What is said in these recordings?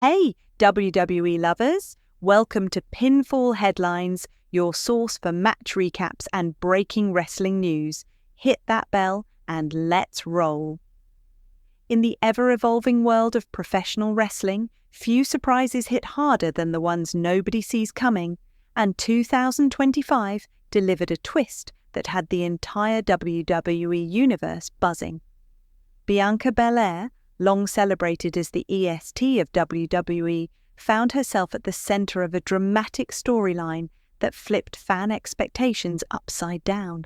Hey, WWE lovers! Welcome to Pinfall Headlines, your source for match recaps and breaking wrestling news. Hit that bell and let's roll. In the ever-evolving world of professional wrestling, few surprises hit harder than the ones nobody sees coming, and 2025 delivered a twist that had the entire WWE universe buzzing. Bianca Belair, long celebrated as the EST of WWE, found herself at the center of a dramatic storyline that flipped fan expectations upside down.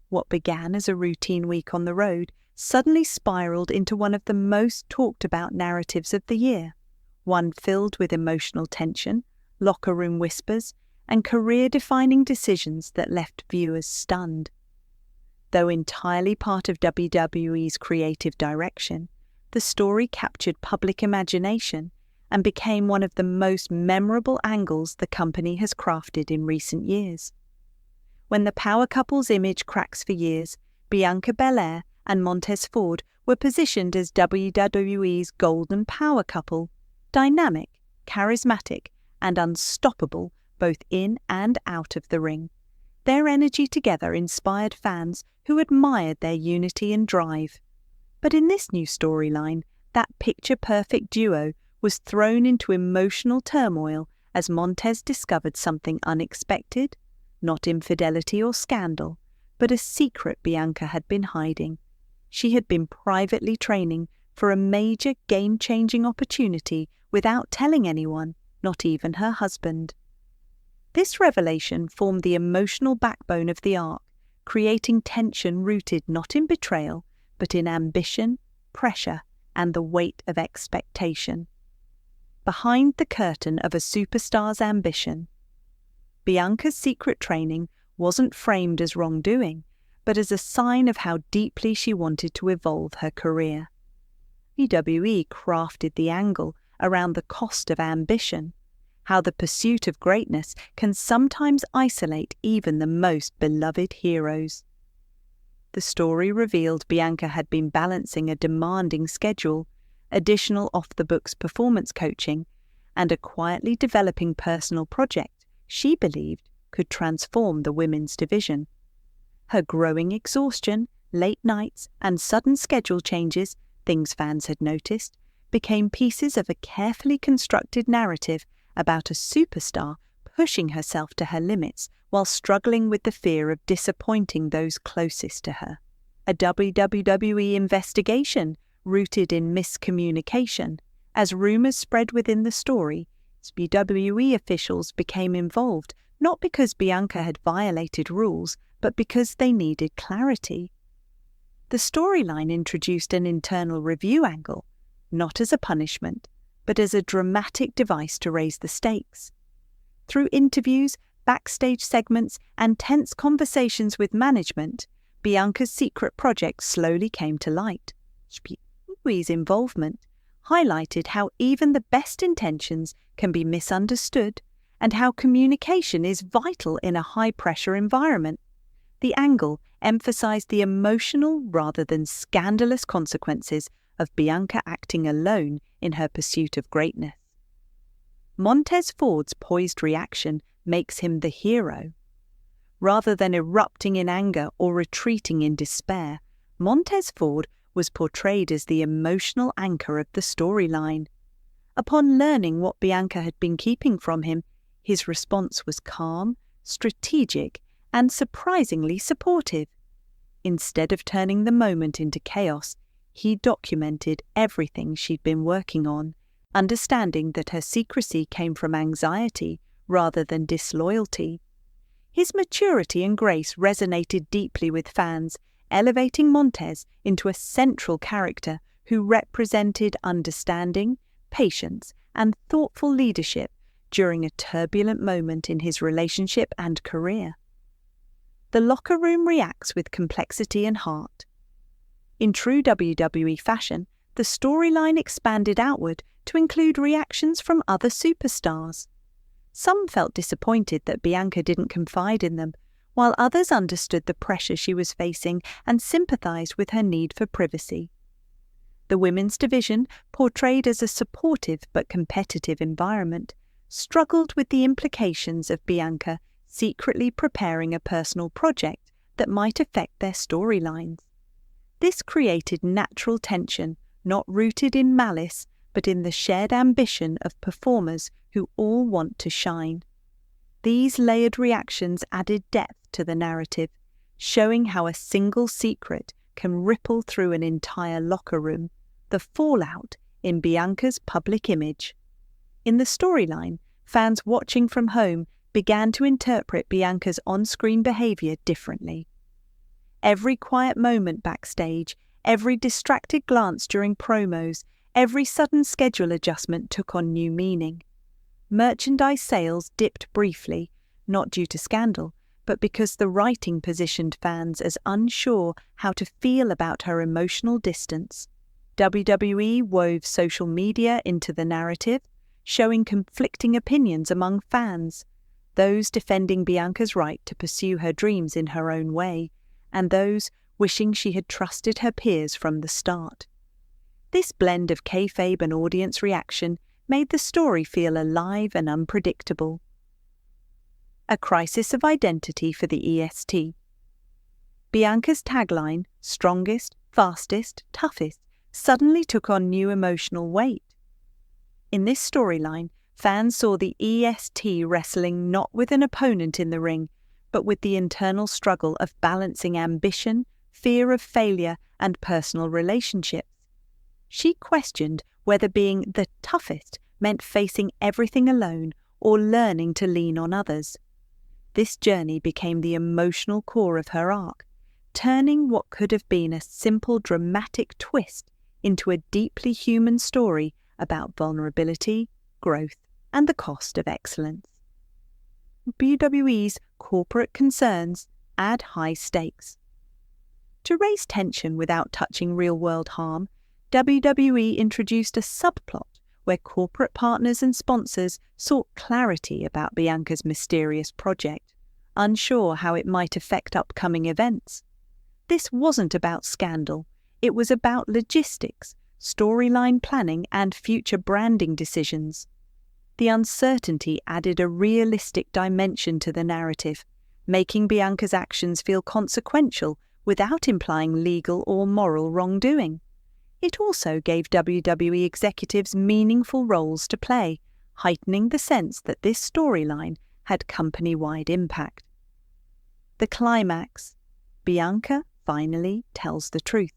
What began as a routine week on the road suddenly spiraled into one of the most talked about narratives of the year, one filled with emotional tension, locker room whispers, and career-defining decisions that left viewers stunned. Though entirely part of WWE's creative direction, the story captured public imagination and became one of the most memorable angles the company has crafted in recent years. When the power couple's image cracks for years, Bianca Belair and Montez Ford were positioned as WWE's golden power couple, dynamic, charismatic, and unstoppable both in and out of the ring. Their energy together inspired fans who admired their unity and drive. But in this new storyline, that picture-perfect duo was thrown into emotional turmoil as Montez discovered something unexpected, not infidelity or scandal, but a secret Bianca had been hiding. She had been privately training for a major game-changing opportunity without telling anyone, not even her husband. This revelation formed the emotional backbone of the arc, creating tension rooted not in betrayal, but in ambition, pressure, and the weight of expectation. Behind the curtain of a superstar's ambition, Bianca's secret training wasn't framed as wrongdoing, but as a sign of how deeply she wanted to evolve her career. WWE crafted the angle around the cost of ambition, how the pursuit of greatness can sometimes isolate even the most beloved heroes. The story revealed Bianca had been balancing a demanding schedule, additional off-the-books performance coaching, and a quietly developing personal project she believed could transform the women's division. Her growing exhaustion, late nights, and sudden schedule changes, things fans had noticed, became pieces of a carefully constructed narrative about a superstar pushing herself to her limits while struggling with the fear of disappointing those closest to her. A WWE investigation rooted in miscommunication. As rumors spread within the story, WWE officials became involved not because Bianca had violated rules, but because they needed clarity. The storyline introduced an internal review angle, not as a punishment, but as a dramatic device to raise the stakes. Through interviews, backstage segments, and tense conversations with management, Bianca's secret project slowly came to light. WWE's involvement highlighted how even the best intentions can be misunderstood and how communication is vital in a high-pressure environment. The angle emphasized the emotional rather than scandalous consequences of Bianca acting alone in her pursuit of greatness. Montez Ford's poised reaction makes him the hero. Rather than erupting in anger or retreating in despair, Montez Ford was portrayed as the emotional anchor of the storyline. Upon learning what Bianca had been keeping from him, his response was calm, strategic, and surprisingly supportive. Instead of turning the moment into chaos, he documented everything she'd been working on, understanding that her secrecy came from anxiety rather than disloyalty. His maturity and grace resonated deeply with fans, elevating Montez into a central character who represented understanding, patience, and thoughtful leadership during a turbulent moment in his relationship and career. The locker room reacts with complexity and heart. In true WWE fashion, the storyline expanded outward to include reactions from other superstars. Some felt disappointed that Bianca didn't confide in them, while others understood the pressure she was facing and sympathized with her need for privacy. The women's division, portrayed as a supportive but competitive environment, struggled with the implications of Bianca secretly preparing a personal project that might affect their storylines. This created natural tension, not rooted in malice, but in the shared ambition of performers who all want to shine. These layered reactions added depth to the narrative, showing how a single secret can ripple through an entire locker room, the fallout in Bianca's public image. In the storyline, fans watching from home began to interpret Bianca's on-screen behavior differently. Every quiet moment backstage, every distracted glance during promos, every sudden schedule adjustment took on new meaning. Merchandise sales dipped briefly, not due to scandal, but because the writing positioned fans as unsure how to feel about her emotional distance. WWE wove social media into the narrative, showing conflicting opinions among fans, those defending Bianca's right to pursue her dreams in her own way, and those wishing she had trusted her peers from the start. This blend of kayfabe and audience reaction made the story feel alive and unpredictable. A crisis of identity for the EST. Bianca's tagline, strongest, fastest, toughest, suddenly took on new emotional weight. In this storyline, fans saw the EST wrestling not with an opponent in the ring, but with the internal struggle of balancing ambition, fear of failure, and personal relationships. She questioned whether being the toughest meant facing everything alone or learning to lean on others. This journey became the emotional core of her arc, turning what could have been a simple dramatic twist into a deeply human story about vulnerability, growth, and the cost of excellence. WWE's corporate concerns add high stakes. To raise tension without touching real-world harm, WWE introduced a subplot where corporate partners and sponsors sought clarity about Bianca's mysterious project, unsure how it might affect upcoming events. This wasn't about scandal, it was about logistics, storyline planning, and future branding decisions. The uncertainty added a realistic dimension to the narrative, making Bianca's actions feel consequential without implying legal or moral wrongdoing. It also gave WWE executives meaningful roles to play, heightening the sense that this storyline had company-wide impact. The climax. Bianca finally tells the truth.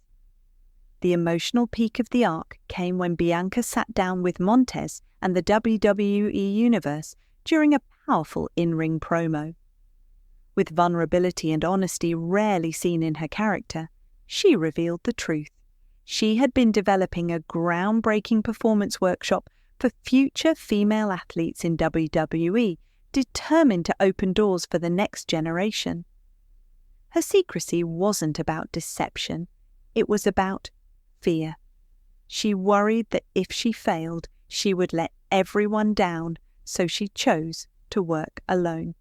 The emotional peak of the arc came when Bianca sat down with Montez and the WWE Universe during a powerful in-ring promo. With vulnerability and honesty rarely seen in her character, she revealed the truth. She had been developing a groundbreaking performance workshop for future female athletes in WWE, determined to open doors for the next generation. Her secrecy wasn't about deception, it was about fear. She worried that if she failed, she would let everyone down, so she chose to work alone.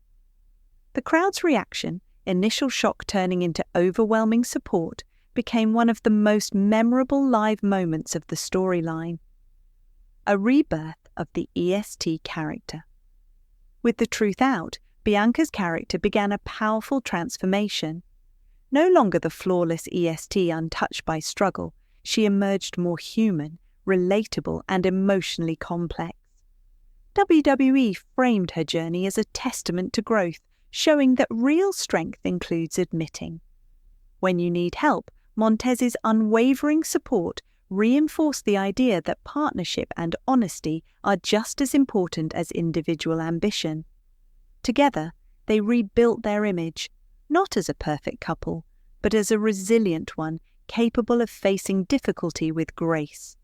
The crowd's reaction, initial shock turning into overwhelming support, became one of the most memorable live moments of the storyline. A rebirth of the EST character. With the truth out, Bianca's character began a powerful transformation. No longer the flawless EST untouched by struggle, she emerged more human, relatable, and emotionally complex. WWE framed her journey as a testament to growth, showing that real strength includes admitting. When you need help, Montez's unwavering support reinforced the idea that partnership and honesty are just as important as individual ambition. Together, they rebuilt their image, not as a perfect couple, but as a resilient one capable of facing difficulty with grace.